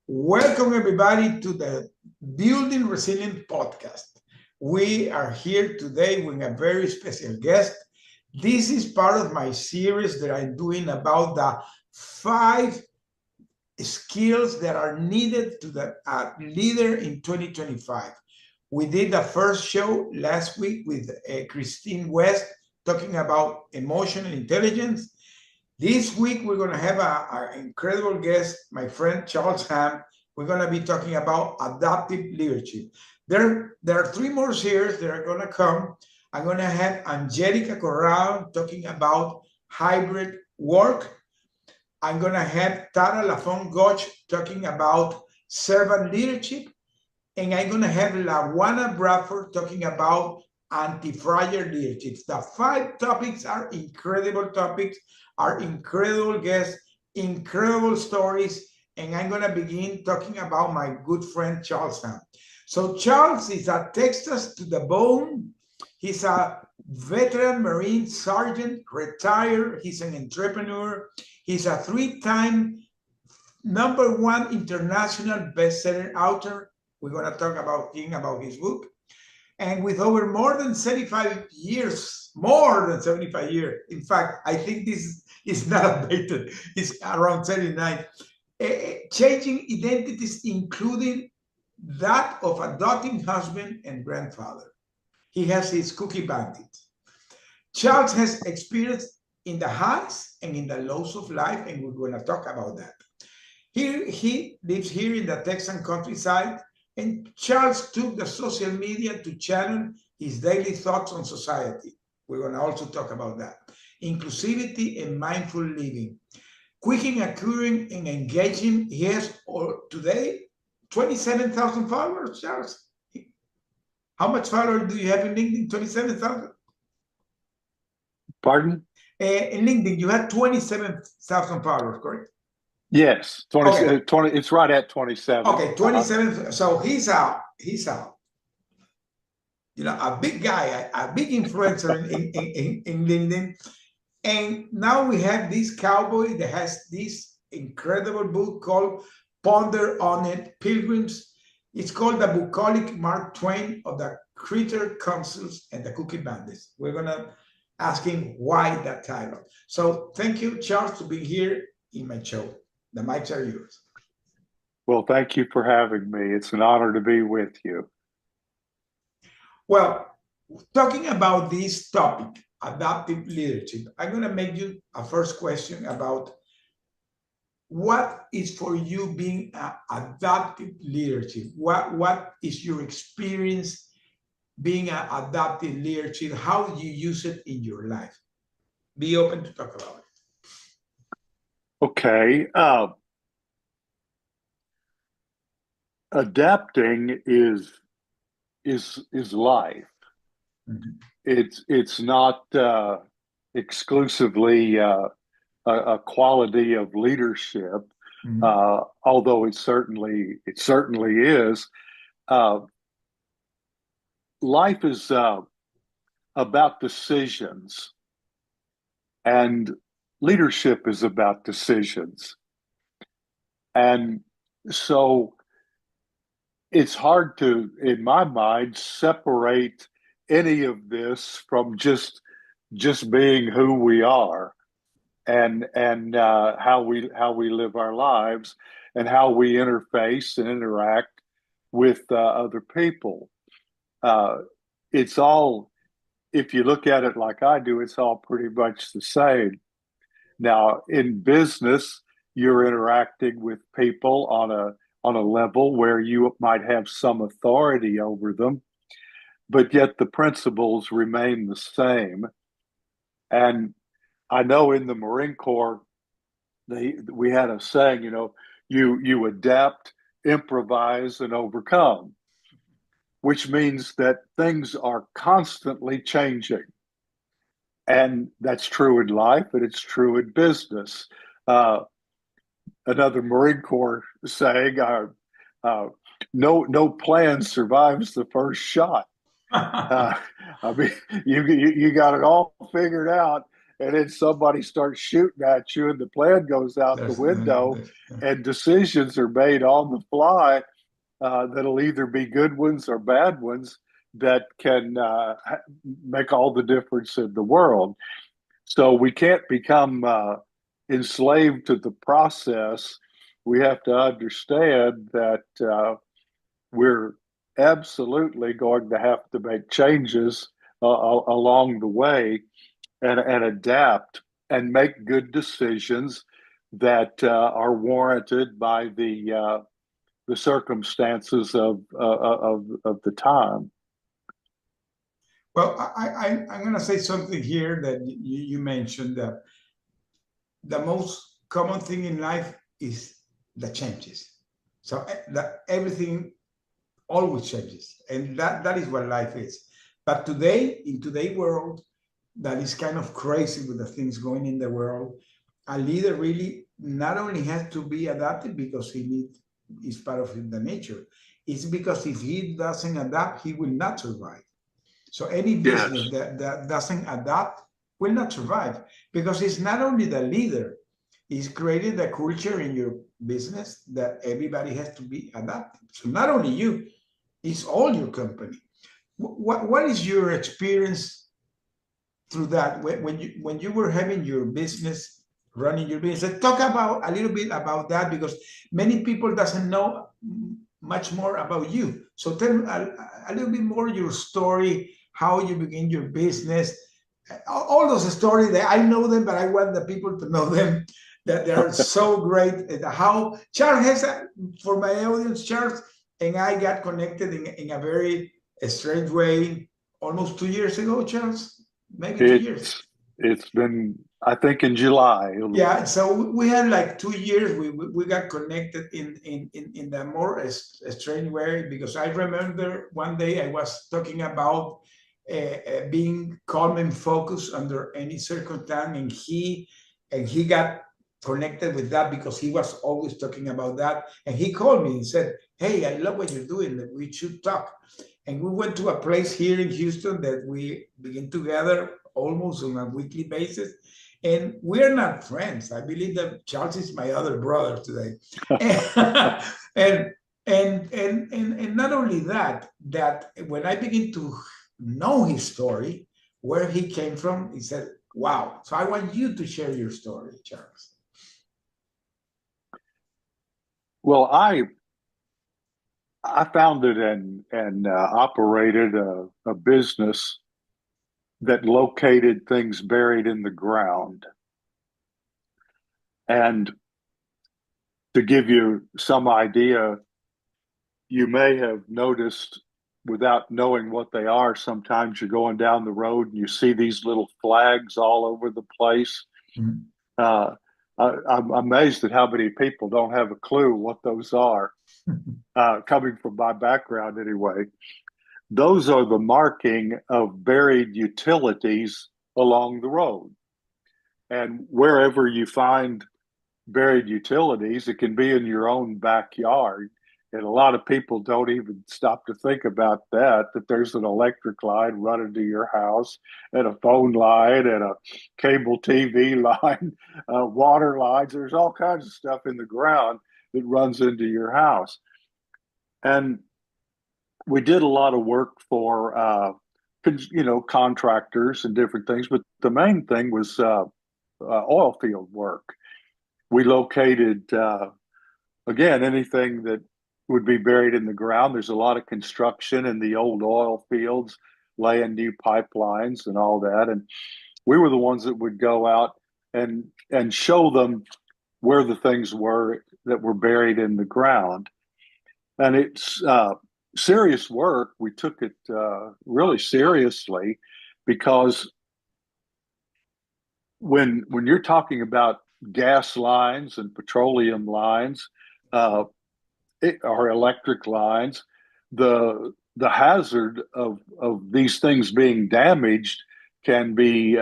Welcome, everybody, to the Building Resilient podcast. We are here today with a very special guest. This is part of my series that I'm doing about the 5 skills that are needed to the leader in 2025. We did the first show last week with Christine West talking about emotional intelligence. This week, we're going to have an incredible guest, my friend Charles Hamm. We're going to be talking about adaptive leadership. There are 3 more series that are going to come. I'm going to have Angelica Corral talking about hybrid work. I'm going to have Tara Lafon Gotch talking about servant leadership. And I'm going to have Lawana Bradford talking about anti-fragile leadership. The 5 topics are incredible topics, are incredible guests, incredible stories. And I'm going to begin talking about my good friend, Charles Hamm. So Charles is a Texas to the bone. He's a veteran Marine sergeant, retired. He's an entrepreneur. He's a 3-time #1 international bestseller author. We're going to talk about him, about his book. And with over more than 75 years, in fact, I think this is not updated, it's around 79, changing identities, including that of adopting husband and grandfather. He has his cookie bandit. Charles has experience in the highs and in the lows of life, and we're going to talk about that. He lives here in the Texan countryside, and Charles took the social media to channel his daily thoughts on society. We're going to also talk about that. Inclusivity and mindful living. Quick accruing and engaging. He has today 27,000 followers, Charles. How much followers do you have in LinkedIn? 27,000? Pardon? In LinkedIn, you have 27,000 followers, correct? Yes, 20, 20. It's right at 27. Okay, 27. So he's a big guy, a big influencer in LinkedIn. And now we have this cowboy that has this incredible book called Ponder on It, Pilgrims. It's called The Bucolic Mark Twain of the Critter Councils and the Cookie Bandits. We're going to ask him why that title. So thank you, Charles, to be here in my show. The mics are yours. Well, thank you for having me. It's an honor to be with you. Well, talking about this topic, adaptive leadership, I'm going to make you a first question about what is for you being an adaptive leadership? What is your experience being an adaptive leadership? How do you use it in your life? Be open to talk about it. Okay. Adapting is life. Mm-hmm. It's not exclusively a quality of leadership, mm-hmm. Although it certainly is. Life is about decisions, and leadership is about decisions. And so it's hard to, in my mind, separate any of this from just being who we are and how we live our lives and how we interface and interact with other people. It's all, if you look at it like I do, it's all pretty much the same. Now, in business, you're interacting with people on a level where you might have some authority over them, but yet the principles remain the same. And I know in the Marine Corps, we had a saying, you adapt, improvise, and overcome, which means that things are constantly changing. And that's true in life, and it's true in business. Another Marine Corps saying, no plan survives the first shot. I mean, you got it all figured out, and then somebody starts shooting at you, and the plan goes out the There's, window, and decisions are made on the fly that'll either be good ones or bad ones that can make all the difference in the world. So we can't become enslaved to the process. We have to understand that we're absolutely going to have to make changes along the way and adapt and make good decisions that are warranted by the circumstances of the time. well, I'm going to say something here that you mentioned that the most common thing in life is the changes. So that everything always changes, and that is what life is. But today, in today's world, that is kind of crazy with the things going in the world. A leader really not only has to be adapted because he needs is part of the nature. It's because if he doesn't adapt, he will not survive. So any business Yes. that doesn't adapt will not survive because it's not only the leader, it's created a culture in your business that everybody has to be adapted. So not only you, it's all your company. What is your experience through that when you were having your business, running your business? Talk about a little bit about that because many people doesn't know much more about you. So tell a little bit more your story, how you begin your business, all those stories that I know them, but I want the people to know them. That they are so great. How Charles has, for my audience, Charles and I got connected in a very strange way almost 2 years ago, Charles. Maybe 2 years. It's been, I think, in July. Yeah, so we had like 2 years. We got connected in the more strange way because I remember one day I was talking about being calm and focused under any circumstance, and he got connected with that because he was always talking about that, and he called me and said, "Hey, I love what you're doing. We should talk." And we went to a place here in Houston that we begin together almost on a weekly basis. And we're not friends. I believe that Charles is my other brother today. And and not only that, that when I begin to know his story, where he came from, he said, wow. So I want you to share your story, Charles. Well, I founded and operated a business that located things buried in the ground. And to give you some idea, you may have noticed without knowing what they are, sometimes you're going down the road and you see these little flags all over the place. Mm-hmm. I'm amazed at how many people don't have a clue what those are, coming from my background anyway. Those are the marking of buried utilities along the road. And wherever you find buried utilities, it can be in your own backyard. And a lot of people don't even stop to think about that there's an electric line running to your house, and a phone line, and a cable TV line, water lines. There's all kinds of stuff in the ground that runs into your house. And we did a lot of work for, contractors and different things, but the main thing was oil field work. We located, again, anything that would be buried in the ground. There's a lot of construction in the old oil fields, laying new pipelines and all that. And we were the ones that would go out and show them where the things were that were buried in the ground. And it's serious work. We took it really seriously because when you're talking about gas lines and petroleum lines, or electric lines, the hazard of these things being damaged can be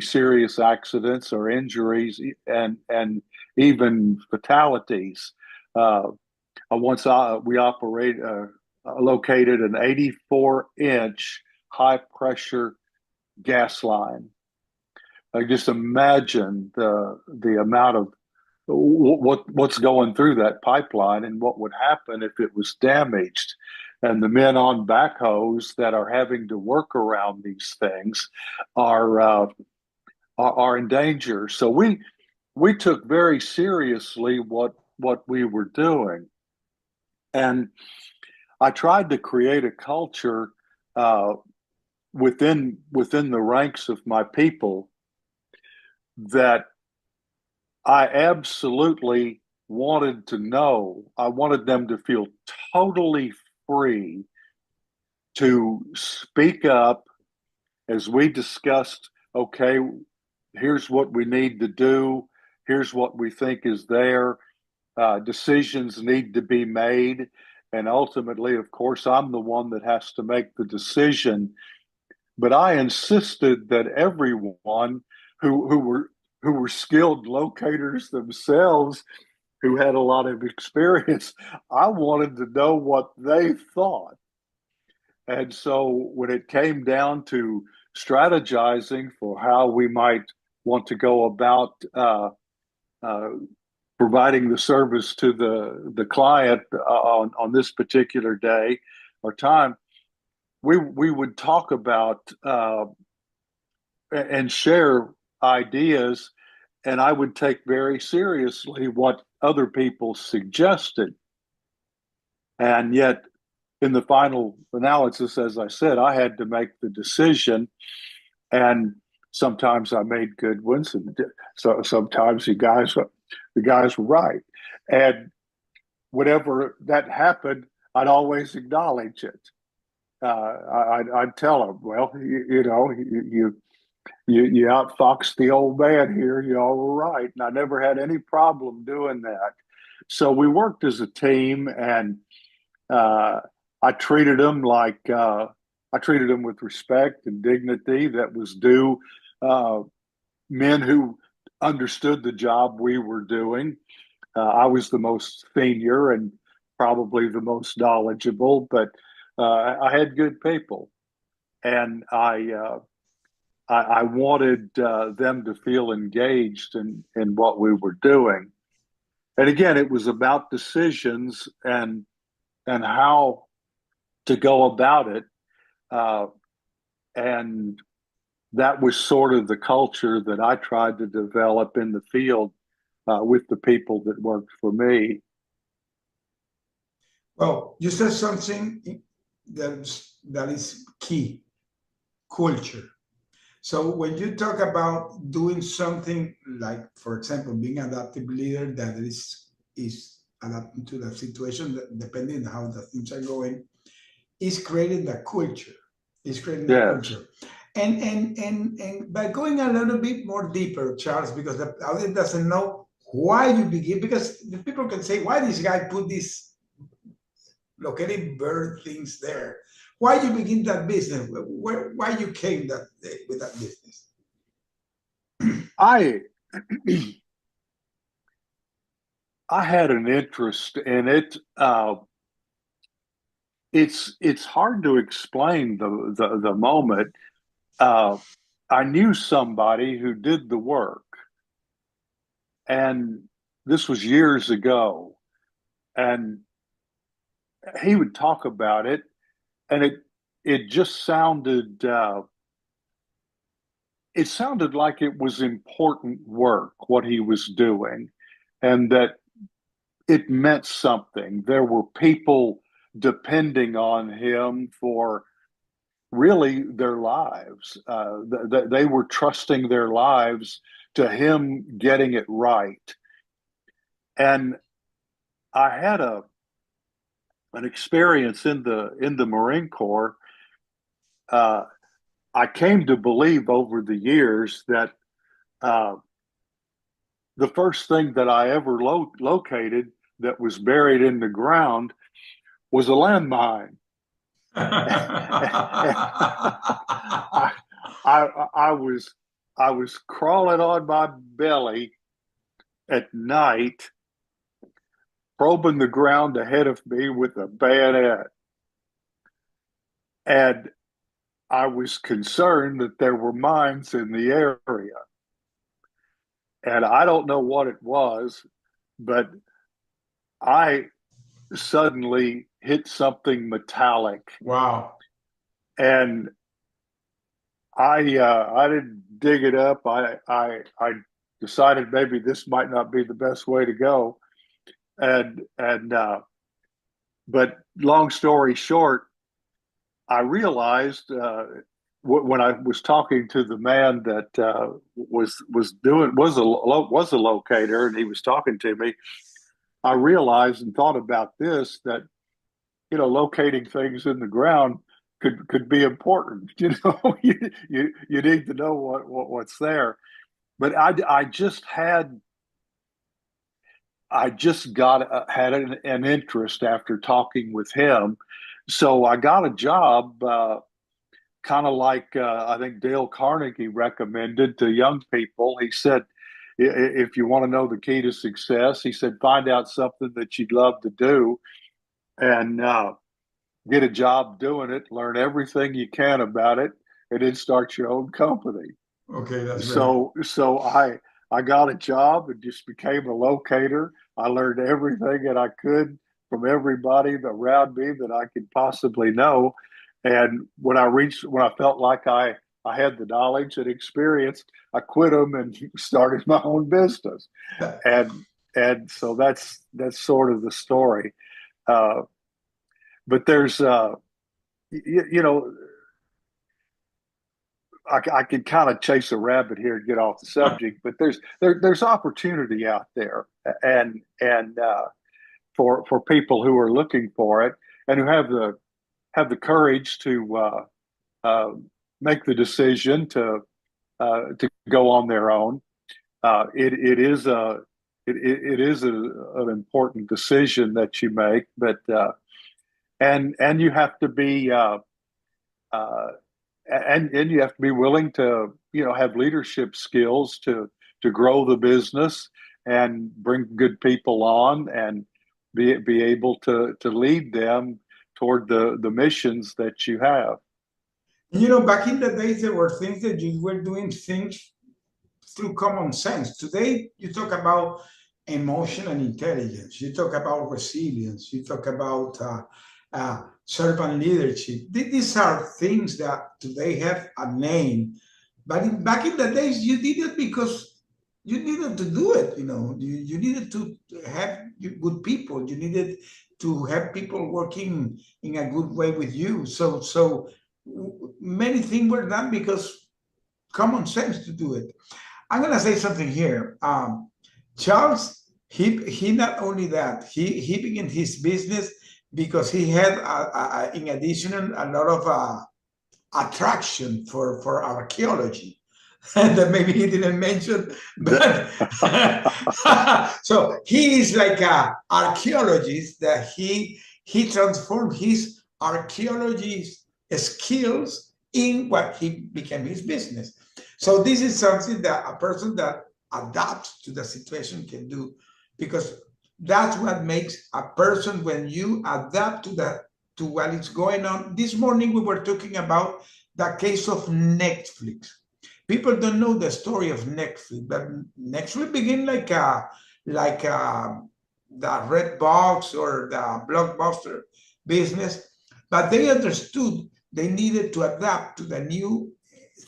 serious accidents or injuries and even fatalities. Once we located an 84-inch high pressure gas line I just imagine the amount of what's going through that pipeline and what would happen if it was damaged. And the men on backhoes that are having to work around these things are are in danger. So we took very seriously what we were doing, and I tried to create a culture uh, within the ranks of my people that I absolutely wanted to know. I wanted them to feel totally free to speak up as we discussed. Okay, here's what we need to do. Here's what we think is there. Decisions need to be made. And ultimately, of course, I'm the one that has to make the decision. But I insisted that everyone who were skilled locators themselves, who had a lot of experience, I wanted to know what they thought. And so when it came down to strategizing for how we might want to go about uh, providing the service to the client on this particular day or time, we would talk about and share ideas, and I would take very seriously what other people suggested. And yet, in the final analysis, as I said, I had to make the decision, and sometimes I made good ones, and so sometimes the guys were right. And whenever that happened, I'd always acknowledge it. I'd tell them, well, you know, you outfoxed the old man here. You all were right, and I never had any problem doing that. So we worked as a team, and uh, I treated them like I treated them with respect and dignity that was due. Uh, Men who understood the job we were doing. I was the most senior and probably the most knowledgeable, but I had good people, and I wanted them to feel engaged in what we were doing. And again, it was about decisions and how to go about it. Uh, and that was sort of the culture that I tried to develop in the field with the people that worked for me. Well, you said something that is key: culture. So when you talk about doing something like, for example, being adaptive leader that is adapting to the situation, depending on how the things are going, is creating the culture. Is creating the Yes, culture. And by going a little bit more deeper, Charles, because the audience doesn't know why you begin, because the people can say, why this guy put this locating bird things there? Why you begin that business? Why you came that with that business? I I had an interest in it. It's hard to explain the moment. Uh, I knew somebody who did the work, and this was years ago, and he would talk about it, and it just sounded like it was important work what he was doing, and that it meant something. There were people depending on him for really their lives. They were trusting their lives to him getting it right. And I had an experience in the Marine Corps. Uh, I came to believe over the years that uh, the first thing that I ever located that was buried in the ground was a landmine. I, I was crawling on my belly at night, probing the ground ahead of me with a bayonet, and I was concerned that there were mines in the area. and I don't know what it was, but I suddenly hit something metallic, Wow. and I didn't dig it up. I decided maybe this might not be the best way to go, and but long story short, I realized when I was talking to the man that was a locator, and he was talking to me, I realized and thought about this, that locating things in the ground could be important. You need to know what's there. But I just got had an interest after talking with him, so I got a job. Kind of like I think Dale Carnegie recommended to young people. He said, if you want to know the key to success, he said, find out something that you'd love to do, and get a job doing it, learn everything you can about it, and then start your own company. Okay, that's great. So I got a job and just became a locator. I learned everything that I could from everybody around me that I could possibly know. And when I felt like I had the knowledge and experience, I quit them and started my own business. That- And so that's sort of the story. Uh, but there's you know I could kind of chase a rabbit here and get off the subject, but there's opportunity out there, and for people who are looking for it and who have the courage to uh, make the decision to go on their own. It is an important decision that you make, but and you have to be uh, and you have to be willing to have leadership skills to grow the business and bring good people on and be able to lead them toward the missions that you have. Back in the days, there were things that you were doing things through common sense. Today, you talk about emotional intelligence, you talk about resilience, you talk about servant leadership. These are things that today have a name, but back in the days, you did it because you needed to do it. You needed to have good people. You needed to have people working in a good way with you. So many things were done because common sense to do it. I'm gonna say something here. Charles, he not only that, he began his business because he had, in addition, a lot of attraction for archaeology. And that maybe he didn't mention, but so he is like a archaeologist that he transformed his archaeology skills in what he became his business. So this is something that a person that adapts to the situation can do, because that's what makes a person, when you adapt to what is going on. This morning we were talking about the case of Netflix. People don't know the story of Netflix, but Netflix began like the red box or the blockbuster business, but they understood they needed to adapt to the new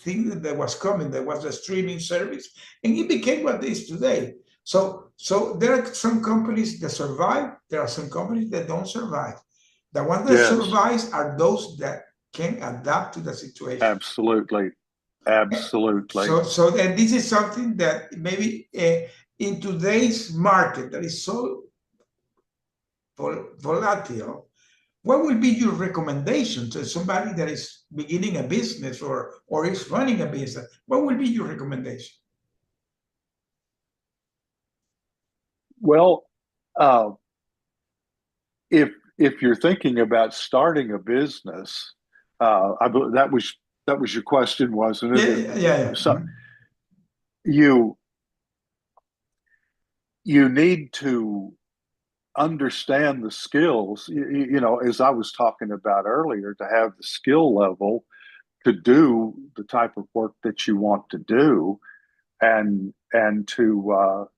thing that was coming, that was the streaming service, and it became what it is today. So there are some companies that survive, there are some companies that don't survive. The ones that Yes, survive are those that can adapt to the situation. absolutely, absolutely. And this is something that maybe in today's market that is so volatile, what will be your recommendation to somebody that is beginning a business or is running a business? What will be your recommendation? Well, uh, if you're thinking about starting a business, that was your question, wasn't Yeah, it? yeah, yeah, yeah. So you you need to understand the skills. As I was talking about earlier, to have the skill level to do the type of work that you want to do, and and to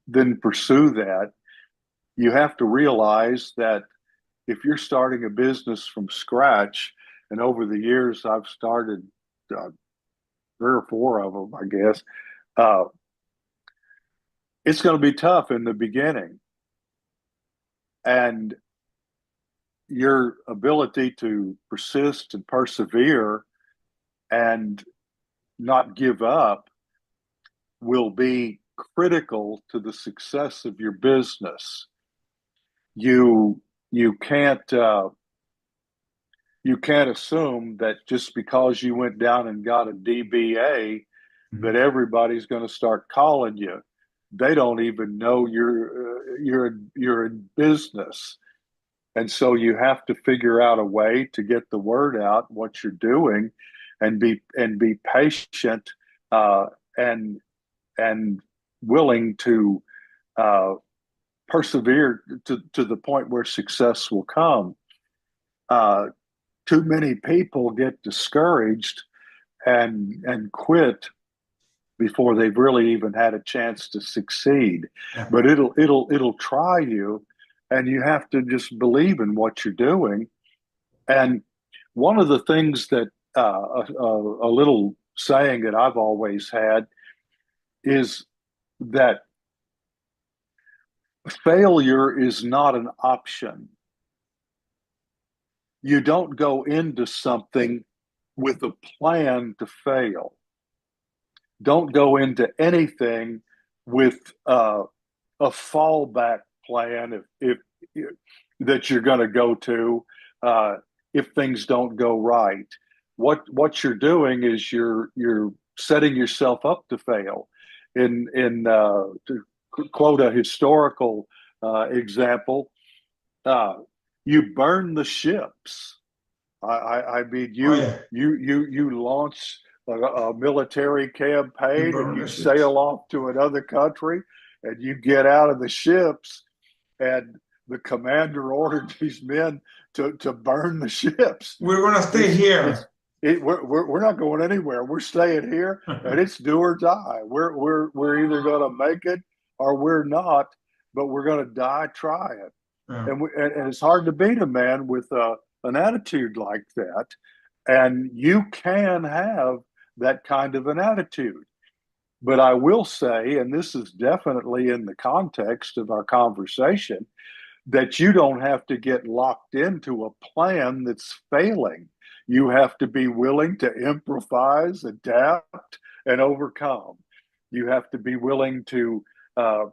then pursue that, you have to realize that if you're starting a business from scratch, and over the years I've started 3 or 4 of them, I guess, uh, it's going to be tough in the beginning. And your ability to persist and persevere and not give up will be critical to the success of your business. You you can't you can't assume that just because you went down and got a DBA that everybody's going to start calling you. They don't even know you're in business, and so you have to figure out a way to get the word out what you're doing, and be patient, and willing to uh, persevere to the point where success will come. Uh, Too many people get discouraged and quit before they've really even had a chance to succeed. Yeah. But it'll try you, and you have to just believe in what you're doing. And one of the things that a little saying that I've always had is that failure is not an option. You don't go into something with a plan to fail. Don't go into anything with a fallback plan if that you're going to go to if things don't go right. What you're doing is you're setting yourself up to fail. To quote a historical example, uh, you burn the ships. I mean, Oh yeah, you launch a military you campaign and burn you the ships. sail off to another country, and you get out of the ships, and the commander ordered these men to burn the ships. We're gonna stay It's it's here. we're not going anywhere. We're staying here, and it's do or die. We're either going to make it or we're not, but we're going to die trying. Yeah. And it's hard to beat a man with an attitude like that. And you can have that kind of an attitude. But I will say, and this is definitely in the context of our conversation, that you don't have to get locked into a plan that's failing. You have to be willing to improvise, adapt, and overcome. You have to be willing uh,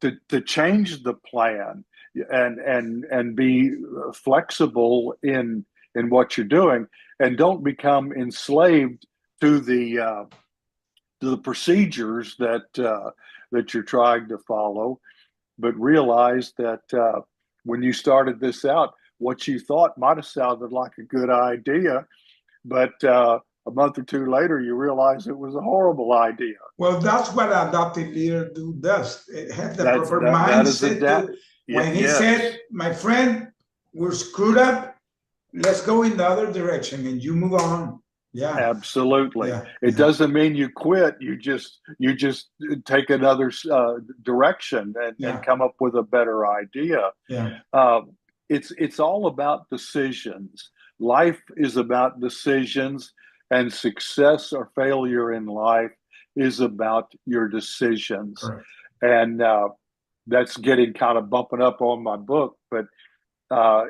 to change the plan and be flexible in what you're doing, and don't become enslaved to the procedures that you're trying to follow, but realize that when you started this out, what you thought might have sounded like a good idea, but a month or two later, you realize it was a horrible idea. Well, that's what an adaptive leader does. It have the That's proper that is mindset adapt. to when he Yes, said, "My friend, we're screwed up. Let's go in the other direction," and you move on. Yeah, absolutely. yeah, It yeah, doesn't mean you quit. You just take another direction and yeah, come up with a better idea. yeah. Uh, it's all about decisions. Life is about decisions, and success or failure in life is about your decisions. Correct. And that's getting kind of bumping up on my book, but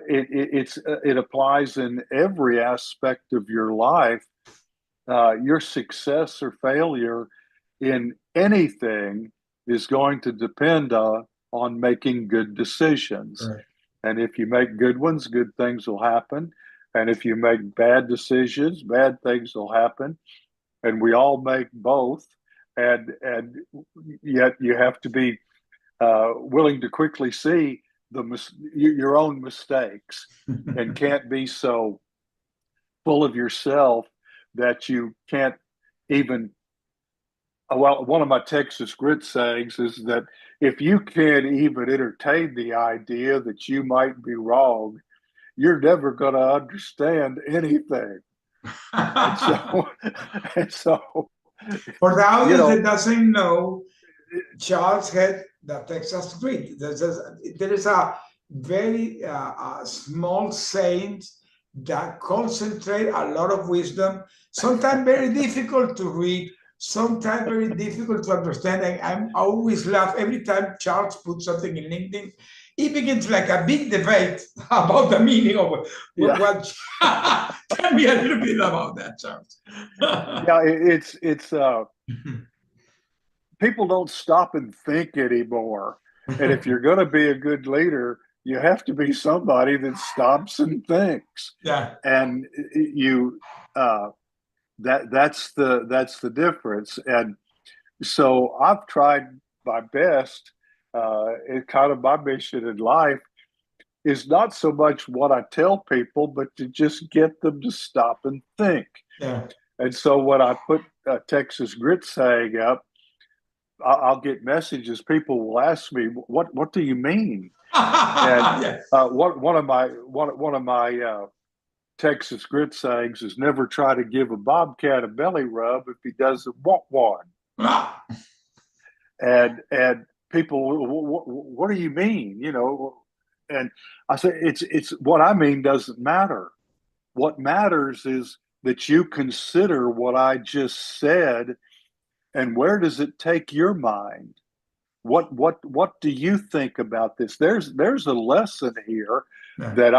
it applies in every aspect of your life. Your success or failure in anything is going to depend on making good decisions. Correct. And if you make good ones, good things will happen. And if you make bad decisions, bad things will happen. And we all make both. And yet you have to be willing to quickly see your own mistakes, and can't be so full of yourself that you can't even. Well, one of my Texas grit sayings is that if you can't even entertain the idea that you might be wrong, you're never going to understand anything. And so, and so, For the You audience that know, doesn't know, Charles had the Texas grit. There is a very small saying that concentrate a lot of wisdom, sometimes very difficult to read, sometimes very difficult to understand. And I always laugh every time Charles puts something in LinkedIn. It begins like a big debate about the meaning of yeah, what. Tell me a little bit about that, Charles. yeah. It's people don't stop and think anymore. And if you're going to be a good leader, you have to be somebody that stops and thinks. Yeah. And you uh, that's the difference. And so I've tried my best. It kind of my mission in life is not so much what I tell people, but to just get them to stop and think. Yeah. And so when I put Texas Grit saying up, I'll get messages. People will ask me, "What do you mean?" And Yes. one of my Texas Grit sayings is, "Never try to give a bobcat a belly rub if he doesn't want one." Ah, And people, what do you mean? And I say, it's what I mean doesn't matter. What matters is that you consider what I just said, and where does it take your mind? What do you think about this? There's a lesson here yeah. that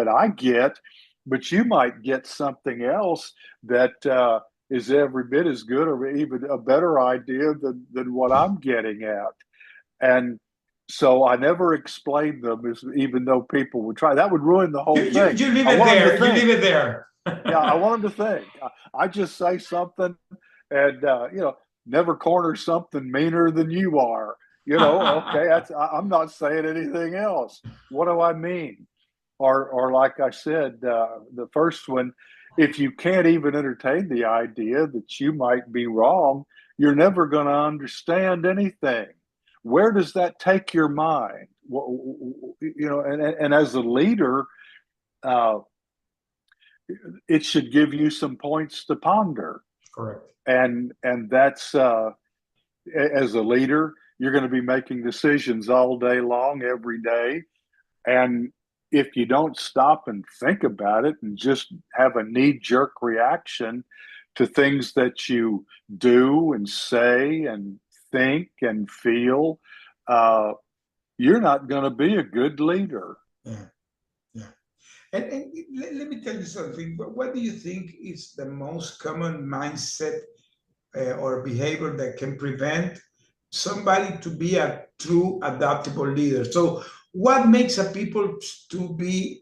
I get, but you might get something else that is every bit as good or even a better idea than what I'm getting at. And so I never explained them, even though people would try. That would ruin the You, whole you, thing. you leave I it want them to there. You think. leave it there. Yeah, I want them to think. I just say something, and never corner something meaner than you are. Okay, I'm not saying anything else. What do I mean? Or like I said, the first one, if you can't even entertain the idea that you might be wrong, you're never going to understand anything. Where does that take your mind? And as a leader, uh, it should give you some points to ponder. Correct. And that's as a leader, you're going to be making decisions all day long, every day. And if you don't stop and think about it and just have a knee jerk reaction to things that you do and say and think and feel, uh, you're not going to be a good leader. Yeah. Yeah. And let me tell you something. What do you think is the most common mindset or behavior that can prevent somebody to be a true adaptable leader? So, what makes a people to be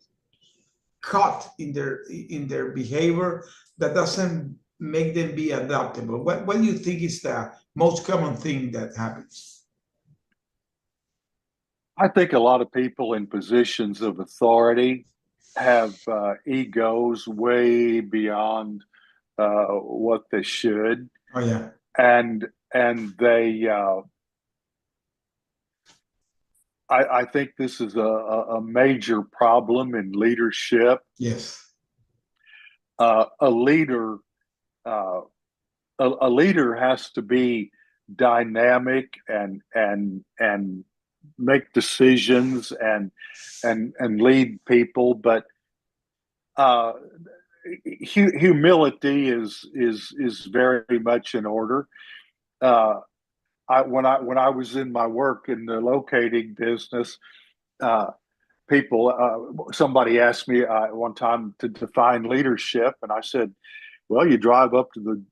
caught in their behavior that doesn't make them be adaptable? What do you think is the most common thing that happens? I think a lot of people in positions of authority have egos way beyond what they should, Oh yeah. and they. I think this is a major problem in leadership. Yes. A leader uh, a leader has to be dynamic and make decisions and lead people, but uh, humility is very much in order. Uh, when I was in my work in the locating business, uh, somebody asked me one time to define leadership, and I said, "Well, you drive up to the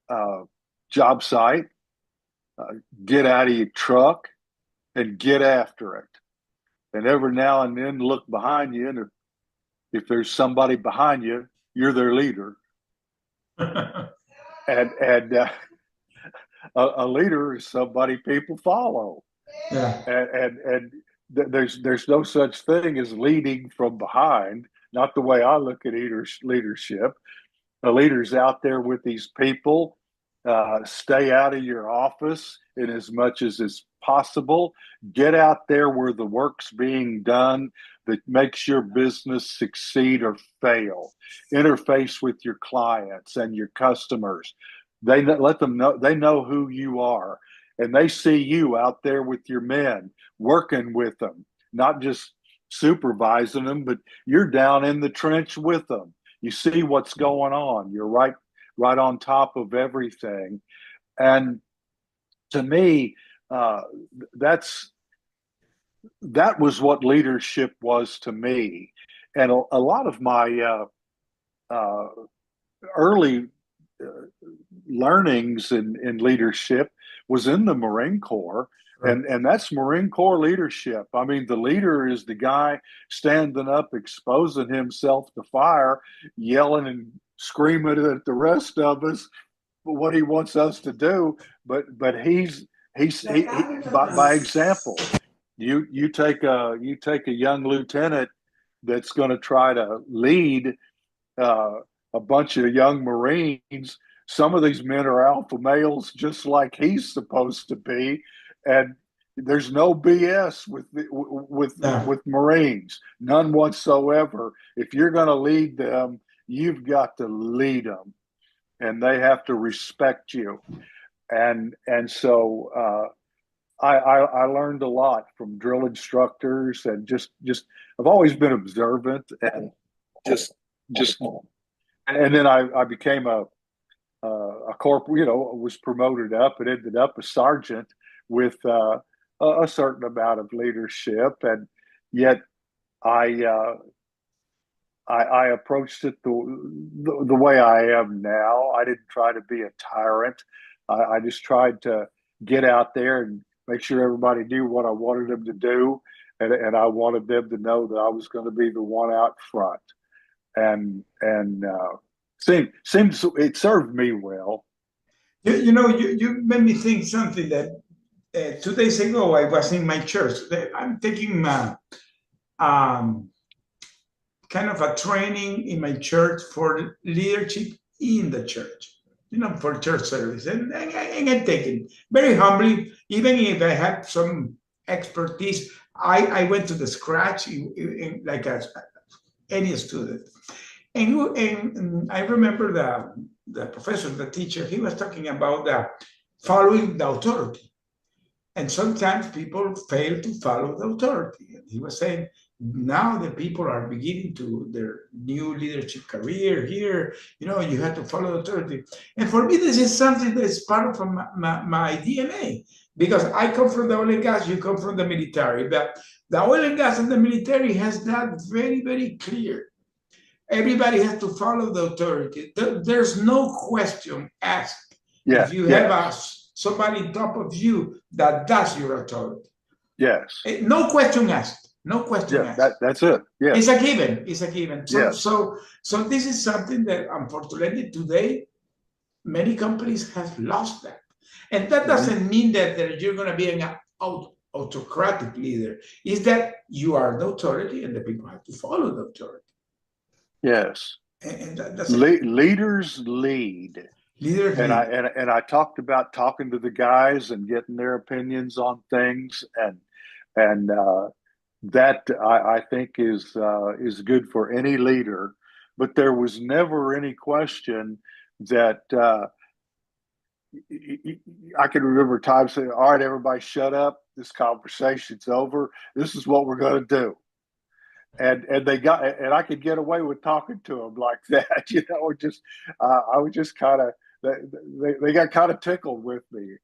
uh, job site, get out of your truck, and get after it. And every now and then, look behind you, and if there's somebody behind you, you're their leader. And a leader is somebody people follow. Yeah. And there's no such thing as leading from behind. Not the way I look at leadership. The leader's out there with these people. Stay out of your office in as much as is possible. Get out there where the work's being done. that makes your business succeed or fail. Interface with your clients and your customers. They let them know, they know who you are, and they see you out there with your men, working with them, not just supervising them, but you're down in the trench with them. You see what's going on. You're right on top of everything. And to me, uh, that was what leadership was to me. And a lot of my uh, early uh, learnings in leadership was in the Marine Corps. Right. And that's Marine Corps leadership. I mean, the leader is the guy standing up, exposing himself to fire, yelling and screaming at the rest of us what he wants us to do. But by example. You take a young lieutenant that's going to try to lead uh, a bunch of young Marines. Some of these men are alpha males, just like he's supposed to be, and there's no BS Yeah. with Marines, none whatsoever. If you're going to lead them, you've got to lead them, and they have to respect you. And so I learned a lot from drill instructors, and just I've always been observant and just and then I became a corporal, was promoted up and ended up a sergeant with a certain amount of leadership. And yet I I approached it the way I am now. I didn't try to be a tyrant. I just tried to get out there and make sure everybody knew what I wanted them to do, and I wanted them to know that I was going to be the one out front. And seems it served me well. You made me think something that 2 days ago I was in my church. I'm taking um, kind of a training in my church for leadership in the church, for church service. And I'm taking very humbly, even if I have some expertise, I went to the scratch like any student. And I remember the professor, the teacher, he was talking about following the authority. And sometimes people fail to follow the authority. And he was saying, now the people are beginning to their new leadership career here. You have to follow authority. And for me, this is something that is part of my DNA, because I come from the oil and gas, you come from the military. But the oil and gas and the military has that very, very clear. Everybody has to follow the authority. There's no question asked. Yeah, If you yeah, have somebody top of you, that's your authority. yes, No question asked. No question yeah. asked. That's it. Yeah, It's a given. It's a given. So, yes. so, so this is something that unfortunately today many companies have lost that, and that Mm-hmm. doesn't mean that you're going to be an autocratic leader. It's that you are the authority, and the people have to follow the authority. Yes. And that's it. Leaders lead. Leaders And lead. I talked about talking to the guys and getting their opinions on things, and that I think is good for any leader. But there was never any question that I can remember times saying, "All right, everybody, shut up. This conversation's over. This is what we're going to do." And I could get away with talking to them like that, just I was just kind of they got kind of tickled with me,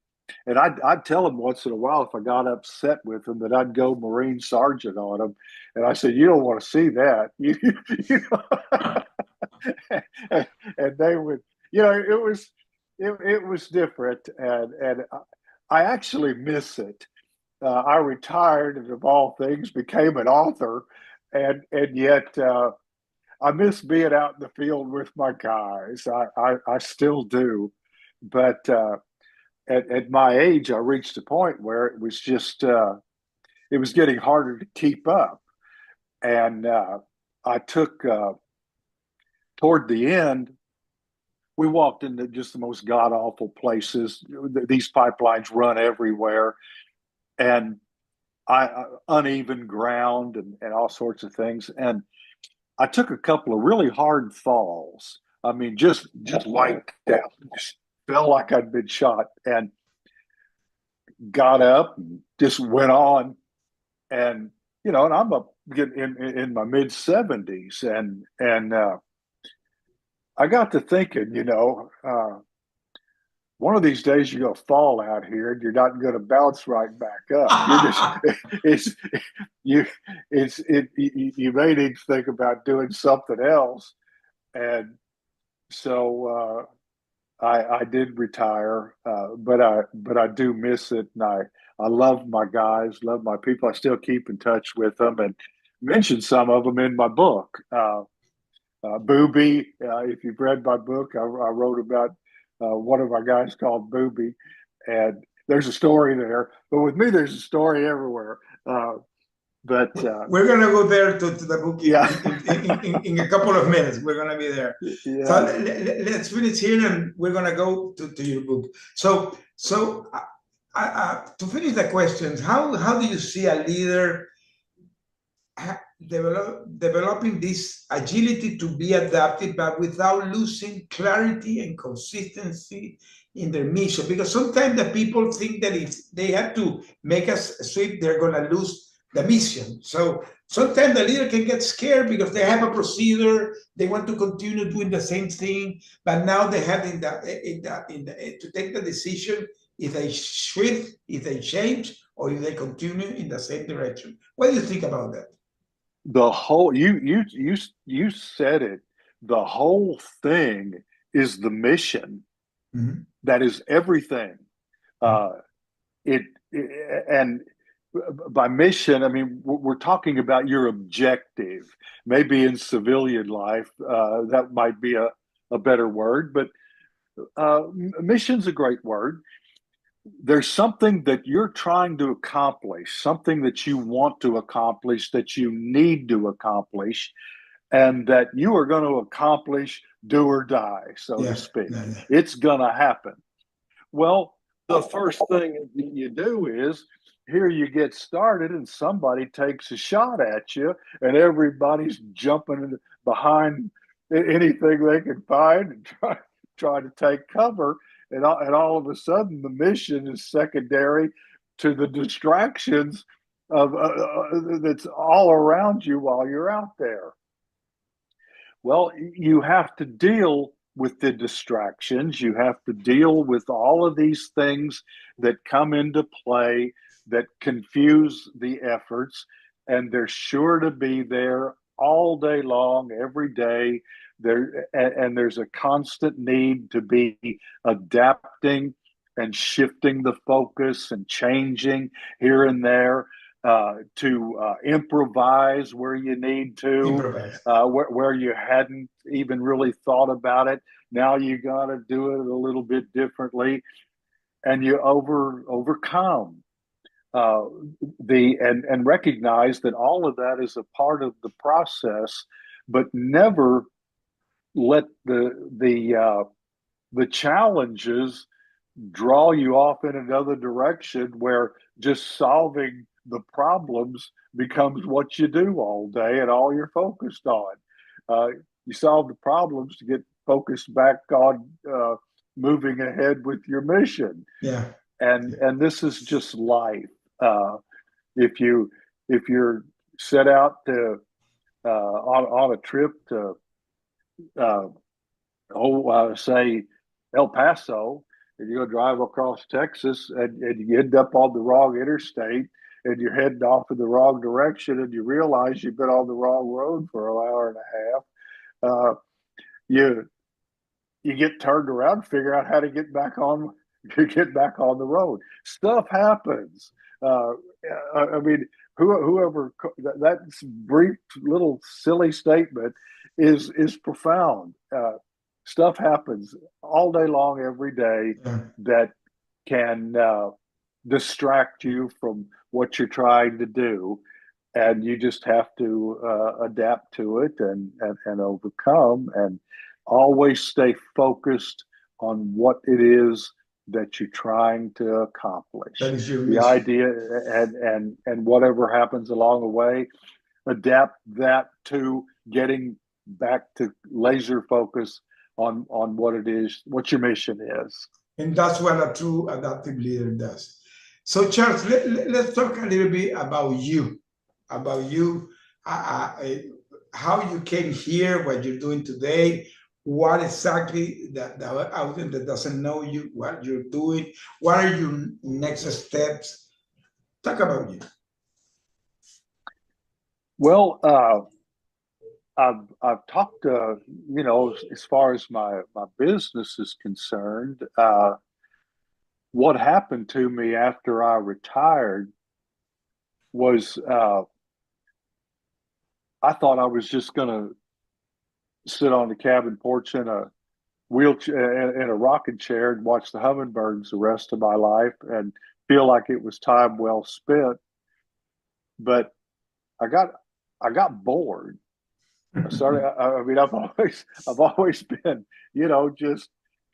and I'd tell them once in a while if I got upset with them that I'd go Marine Sergeant on them, and I said, "You don't want to see that," and they would, it was different, and I actually miss it. I retired and of all things became an author, and yet I miss being out in the field with my guys. I still do, but at my age, I reached a point where it was just it was getting harder to keep up, and I took toward the end. We walked into just the most god awful places. These pipelines run everywhere, and uneven ground and all sorts of things. And I took a couple of really hard falls. I mean, just wiped out, just felt like I'd been shot, and got up and just went on. And and I'm up getting in my mid 70s, and I got to thinking, one of these days you're going to fall out here and you're not going to bounce right back up. You're just it's you you may need to think about doing something else. And so I did retire, but I do miss it, and I love my guys, love my people. I still keep in touch with them and mention some of them in my book. Booby, if you've read my book, I wrote about one of our guys called Booby, and there's a story there. But with me, there's a story everywhere. But we're going to go there to the book in a couple of minutes. We're going to be there. Yeah. So let's finish here, and we're going to go to your book. So to finish the questions, how do you see a leader developing this agility to be adapted, but without losing clarity and consistency in their mission? Because sometimes the people think that if they have to make a sweep, they're going to lose the mission. So sometimes the leader can get scared because they have a procedure, they want to continue doing the same thing, but now they have to take the decision if they shift, if they change, or if they continue in the same direction. What do you think about that? The whole you said it. The whole thing is the mission. Mm-hmm. That is everything. It and by mission, I mean we're talking about your objective. Maybe in civilian life, that might be a better word, but mission's a great word. There's something that you're trying to accomplish, something that you want to accomplish, that you need to accomplish, and that you are going to accomplish, do or die, so to speak. Yeah. It's going to happen. Well, the first thing you do is here you get started and somebody takes a shot at you and everybody's jumping behind anything they can find and try to take cover. And all of a sudden, the mission is secondary to the distractions of that's all around you while you're out there. Well, you have to deal with the distractions. You have to deal with all of these things that come into play that confuse the efforts, and they're sure to be there all day long, every day. And there's a constant need to be adapting and shifting the focus and changing here and there, to improvise where you need to, where you hadn't even really thought about it. Now you got to do it a little bit differently, and you overcome and recognize that all of that is a part of the process, but never let the challenges draw you off in another direction where just solving the problems becomes what you do all day and all you're focused on. You solve the problems to get focused back on moving ahead with your mission. Yeah. And this is just life. If you're set out to on a trip to say El Paso, and you're going to drive across Texas and you end up on the wrong interstate and you're heading off in the wrong direction and you realize you've been on the wrong road for an hour and a half, you get turned around and figure out how to get back on the road. Stuff happens. I mean, whoever that brief little silly statement is profound. Stuff happens all day long, every day, that can distract you from what you're trying to do, and you just have to adapt to it and overcome, and always stay focused on what it is that you're trying to That accomplish. is your The mission. idea, and whatever happens along the way, adapt that to getting back to laser focus on what it is, what your mission is. And that's what a true adaptive leader does. So, Charles, let's talk a little bit about you, how you came here, what you're doing today, what exactly the audience that doesn't know you, what you're doing, what are your next steps. Talk about you. Well, I've talked, as far as my business is concerned, what happened to me after I retired was I thought I was just going to sit on the cabin porch in a wheelchair, in a rocking chair, and watch the hummingbirds the rest of my life and feel like it was time well spent. But I got bored. I mean, I've always been,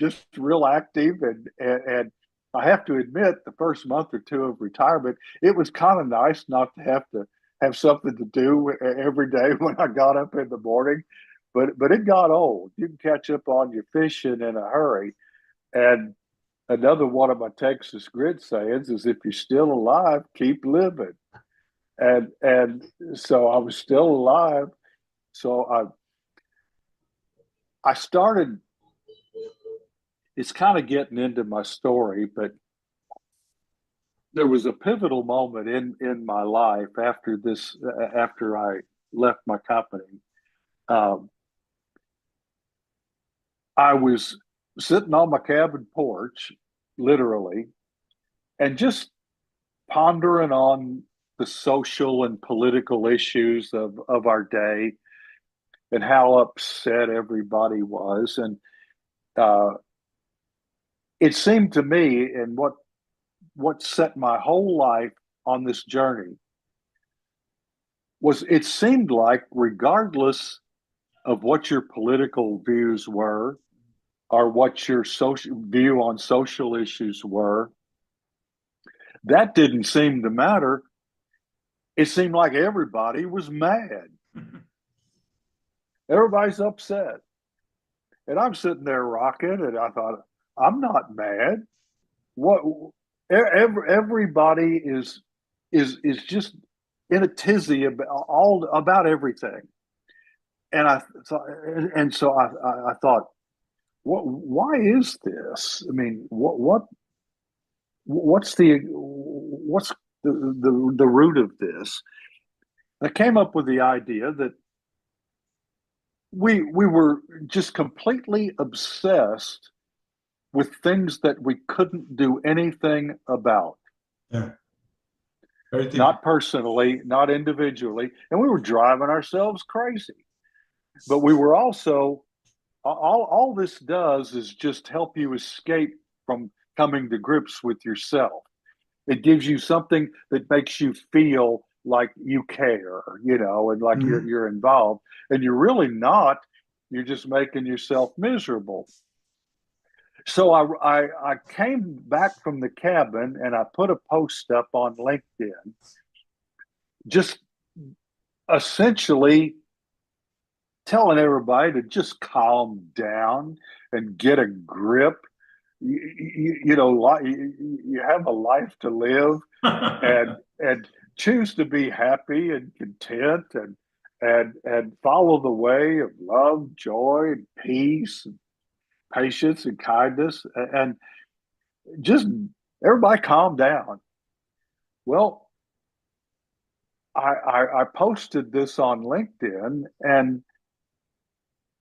just real active, and I have to admit, the first month or two of retirement, it was kind of nice not to have something to do every day when I got up in the morning. But it got old. You can catch up on your fishing in a hurry. And another one of my Texas grid sayings is, if you're still alive, keep living. And so I was still alive. So I started, it's kind of getting into my story, but there was a pivotal moment in my life after I left my company. I was sitting on my cabin porch, literally, and just pondering on the social and political issues of our day and how upset everybody was. And it seemed to me, and what set my whole life on this journey was, it seemed like, regardless of what your political views were or what your social view on social issues were, that didn't seem to matter. It seemed like everybody was mad. Everybody's upset. And I'm sitting there rocking, and I thought, I'm not mad. What everybody is just in a tizzy about everything. And so I thought, why is this? I mean, what's the root of this? I came up with the idea that we were just completely obsessed with things that we couldn't do anything about. Yeah. Very Not personally, not individually, and we were driving ourselves crazy. But we were also, all this does is just help you escape from coming to grips with yourself. It gives you something that makes you feel like you care, and like you're involved, and you're really not. You're just making yourself miserable. So I came back from the cabin, and I put a post up on LinkedIn, just essentially telling everybody to just calm down and get a grip. You have a life to live, and choose to be happy and content, and follow the way of love, joy, and peace, and patience, and kindness, and just everybody calm down. Well, I posted this on LinkedIn, and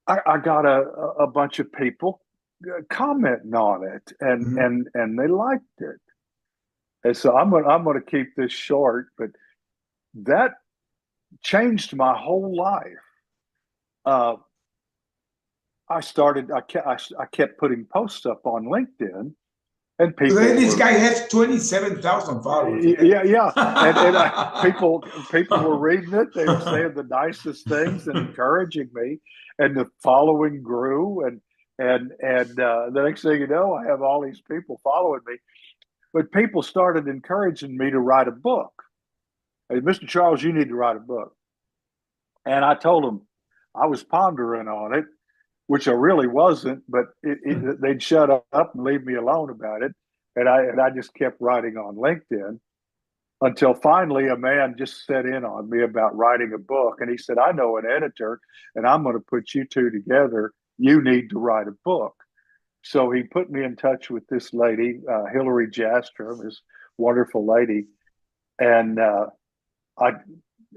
I got a bunch of people commenting on it, and they liked it. And so I'm gonna keep this short, but that changed my whole life. I kept putting posts up on LinkedIn, and people today this guy has 27,000 followers. Yeah. And people were reading it. They were saying the nicest things and encouraging me, and the following grew. And the next thing you know, I have all these people following me. But people started encouraging me to write a book. Hey, Mr. Charles, you need to write a book. And I told them I was pondering on it, which I really wasn't, but they'd shut up and leave me alone about it. And I just kept writing on LinkedIn until finally a man just set in on me about writing a book. And he said, I know an editor, and I'm going to put you two together. You need to write a book. So he put me in touch with this lady, Hillary Jastrom, this wonderful lady. And I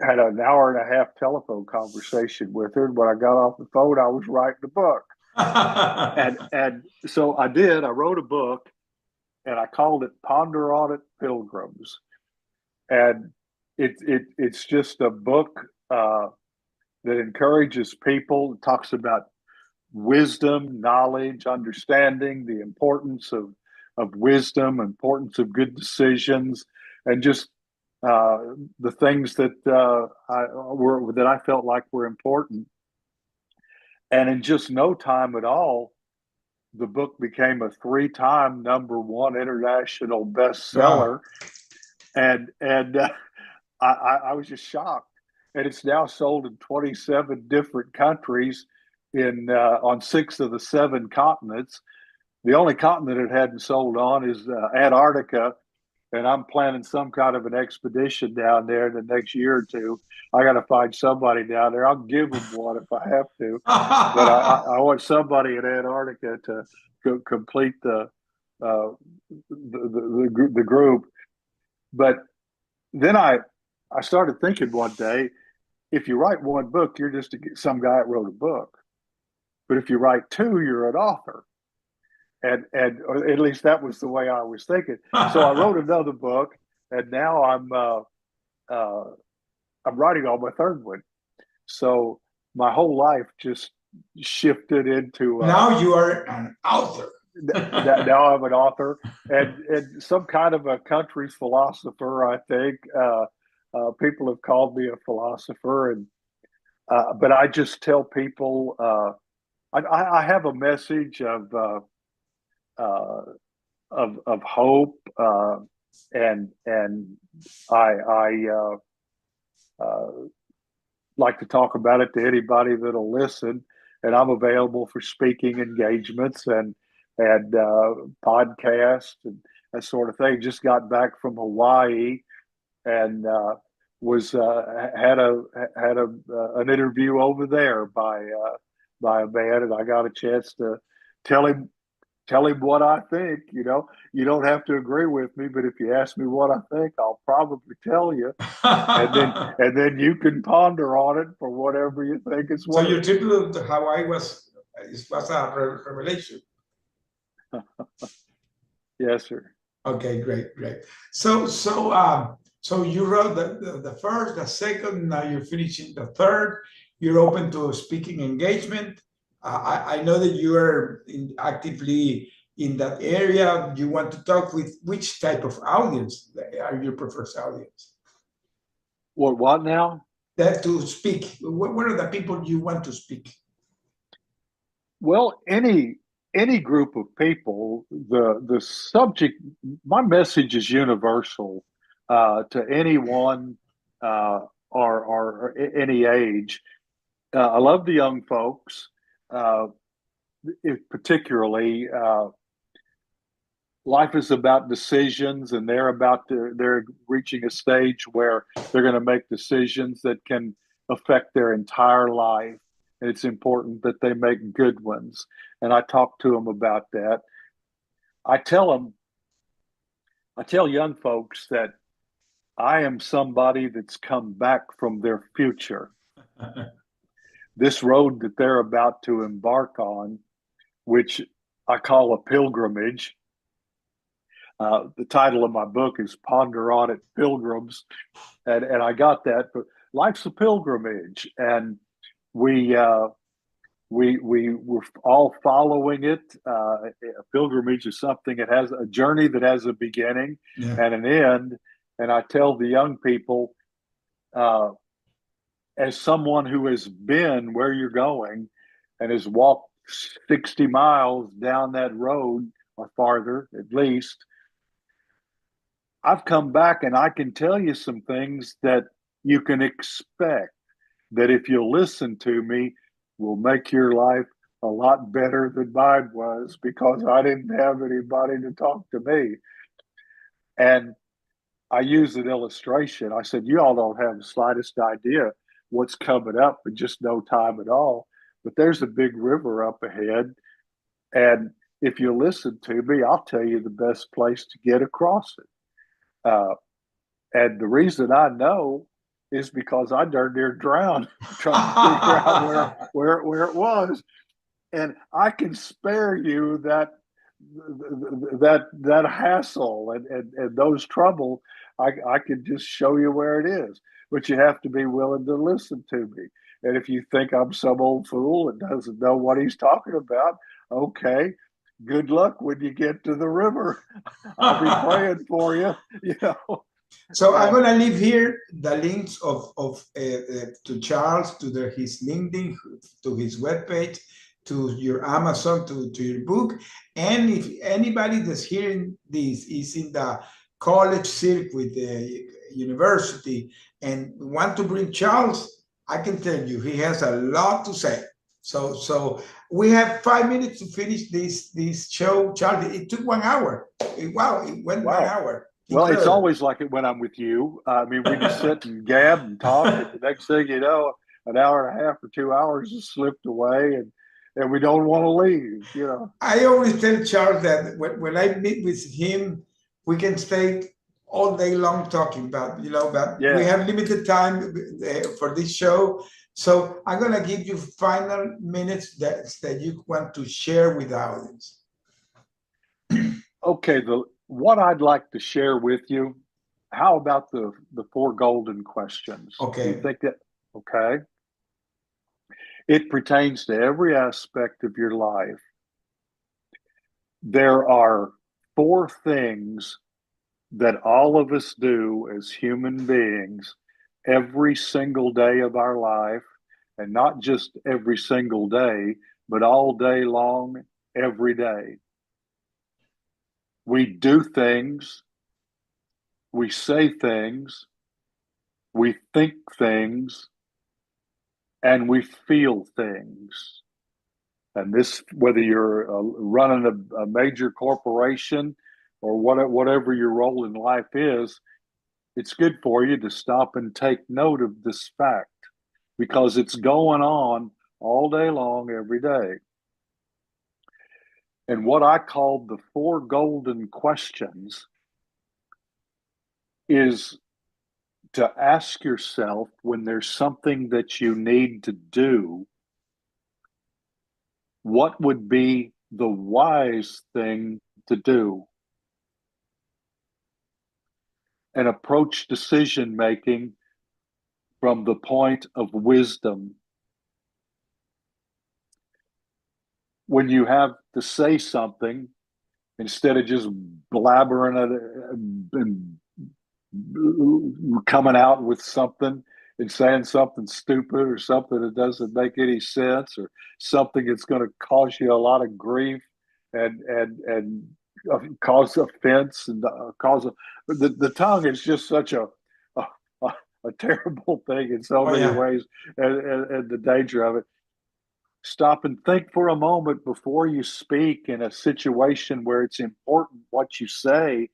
had an hour and a half telephone conversation with her. And when I got off the phone, I was writing the book. And so I did. I wrote a book, and I called it Ponder on It, Pilgrims. And it's just a book that encourages people, talks about wisdom, knowledge, understanding, the importance of wisdom, importance of good decisions, and just the things that I felt like were important. And in just no time at all, the book became a 3-time #1 international Wow. bestseller, and I was just shocked. And it's now sold in 27 different countries in on 6 of the 7 continents. The only continent it hadn't sold on is Antarctica, and I'm planning some kind of an expedition down there in the next year or two. I got to find somebody down there. I'll give them one if I have to, but I want somebody in Antarctica to complete the group. But then I started thinking one day, if you write one book, you're just some guy that wrote a book. But if you write 2, you're an author. And or at least that was the way I was thinking. So I wrote another book, and now I'm writing on my 3rd one. So my whole life just shifted into Now you are an author. now I'm an author and some kind of a country's philosopher. I think people have called me a philosopher, and but I just tell people I have a message uh, of hope, and I like to talk about it to anybody that'll listen. And I'm available for speaking engagements and podcasts and that sort of thing. Just got back from Hawaii and was had an interview over there by a man, and I got a chance to tell him what I think. You don't have to agree with me, but if you ask me what I think, I'll probably tell you, and then you can ponder on it for whatever you think it's So your worth. trip to Hawaii was a revelation. Yes, sir. Okay, great, great. So you wrote the first, the second. Now you're finishing the third. You're open to speaking engagement. I know that you are actively in that area. You want to talk with which type of audience are your preferred audience? What now? That to speak. What are the people you want to speak? Well, any group of people, the subject, my message is universal to anyone or any age. I love the young folks, uh, particularly. Life is about decisions, and they're reaching a stage where they're going to make decisions that can affect their entire life, and it's important that they make good ones. And I talk to them about that. I tell them, I tell young folks that I am somebody that's come back from their future. This road that they're about to embark on, which I call a pilgrimage. The title of my book is Ponder on It, Pilgrims. And I got that, but life's a pilgrimage. And we, we're all following it. A pilgrimage is something that has a journey that has a beginning Yeah. and an end. And I tell the young people, as someone who has been where you're going and has walked 60 miles down that road or farther at least, I've come back and I can tell you some things that you can expect that if you listen to me will make your life a lot better than mine was because I didn't have anybody to talk to me. And I used an illustration. I said, you all don't have the slightest idea what's coming up in just no time at all. But there's a big river up ahead. And if you listen to me, I'll tell you the best place to get across it. Uh, and the reason I know is because I darn near drowned trying to figure out where it was. And I can spare you that hassle and those trouble. I can just show you where it is, but you have to be willing to listen to me. And if you think I'm some old fool that doesn't know what he's talking about, okay, good luck when you get to the river. I'll be praying for you, you know. So I'm gonna leave here the links of to Charles, to his LinkedIn, to his webpage, to your Amazon, to your book. And if anybody that's hearing this is in the college circuit, the university, and want to bring Charles, I can tell you he has a lot to say. So we have 5 minutes to finish this show, Charles. It took 1 hour. Wow, it went 1 hour. Well, it's Incredible. always like it when I'm with you. I mean, we just sit and gab and talk, and the next thing you know, an hour and a half or 2 hours has slipped away, and we don't want to leave, you know. I always tell Charles that when I meet with him, we can stay all day long talking about, but we have limited time for this show. So I'm going to give you final minutes that you want to share with the audience. Okay, what I'd like to share with you, how about the four golden questions? Okay. Do you think that, okay? It pertains to every aspect of your life. There are four things that all of us do as human beings every single day of our life, and not just every single day, but all day long, every day. We do things, we say things, we think things, and we feel things. And this, whether you're running a major corporation or whatever your role in life is, it's good for you to stop and take note of this fact because it's going on all day long, every day. And what I call the four golden questions is to ask yourself when there's something that you need to do, what would be the wise thing to do? And approach decision making from the point of wisdom. When you have to say something, instead of just blabbering it and coming out with something and saying something stupid or something that doesn't make any sense or something that's going to cause you a lot of grief and cause offense and the tongue is just such a terrible thing in so many ways, and the danger of it. Stop and think for a moment before you speak in a situation where it's important what you say.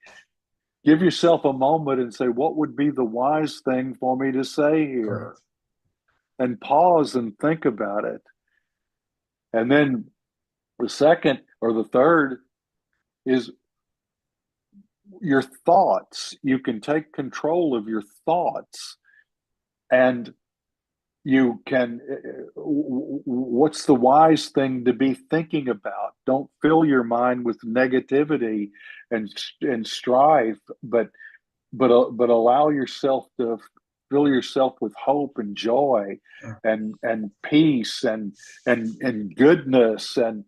Give yourself a moment and say, what would be the wise thing for me to say here? Correct. And pause and think about it. And then the second or the third is your thoughts. You can take control of your thoughts and you can, what's the wise thing to be thinking about? Don't fill your mind with negativity and strife, but allow yourself to fill yourself with hope and joy and peace and goodness and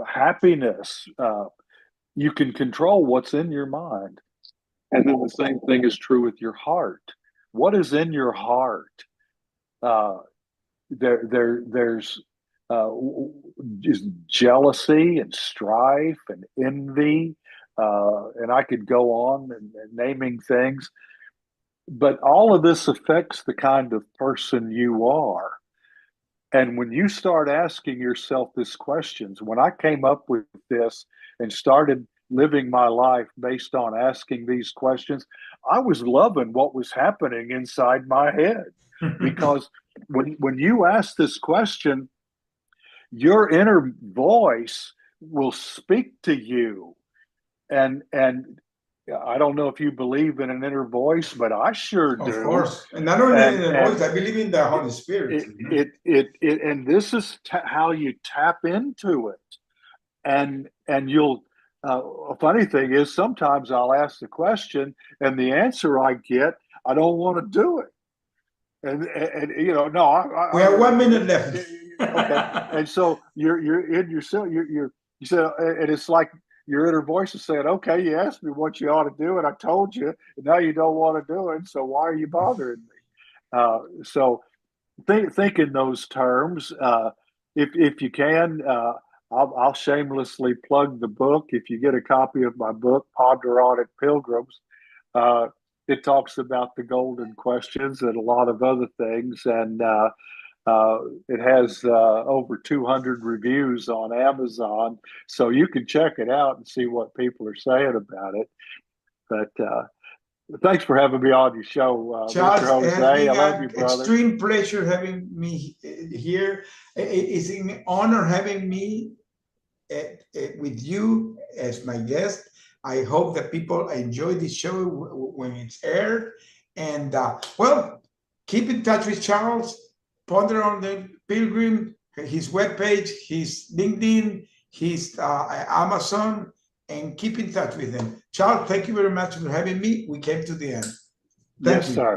happiness. You can control what's in your mind. And then the same thing is true with your heart. What is in your heart? There's just jealousy and strife and envy, and I could go on and naming things. But all of this affects the kind of person you are. And when you start asking yourself these questions, when I came up with this and started living my life based on asking these questions, I was loving what was happening inside my head. Because when you ask this question, your inner voice will speak to you. And I don't know if you believe in an inner voice, but I sure Of do. course. And not only in And the and voice, I believe in the Holy Spirit. it and this is how you tap into it. And you'll a funny thing is sometimes I'll ask the question and the answer I get, I don't want to do it. And you know, no, We have 1 minute left. okay. And so you're in yourself, you said, and it's like your inner voice is saying, okay, you asked me what you ought to do, and I told you, and now you don't want to do it. So why are you bothering me? So think in those terms. If you can, I'll shamelessly plug the book. If you get a copy of my book, Ponder on It, Pilgrims, uh, it talks about the golden questions and a lot of other things. And it has over 200 reviews on Amazon. So you can check it out and see what people are saying about it. But thanks for having me on your show, Charles, Mr. it has Jose. I been love an you, brother. extreme pleasure having me here. It's an honor having me with you as my guest. I hope that people enjoy this show when it's aired. And well, keep in touch with Charles. Ponder on the Pilgrim, his webpage, his LinkedIn, his Amazon, and keep in touch with him. Charles, thank you very much for having me. We came to the end. Thank Yes, you. sir.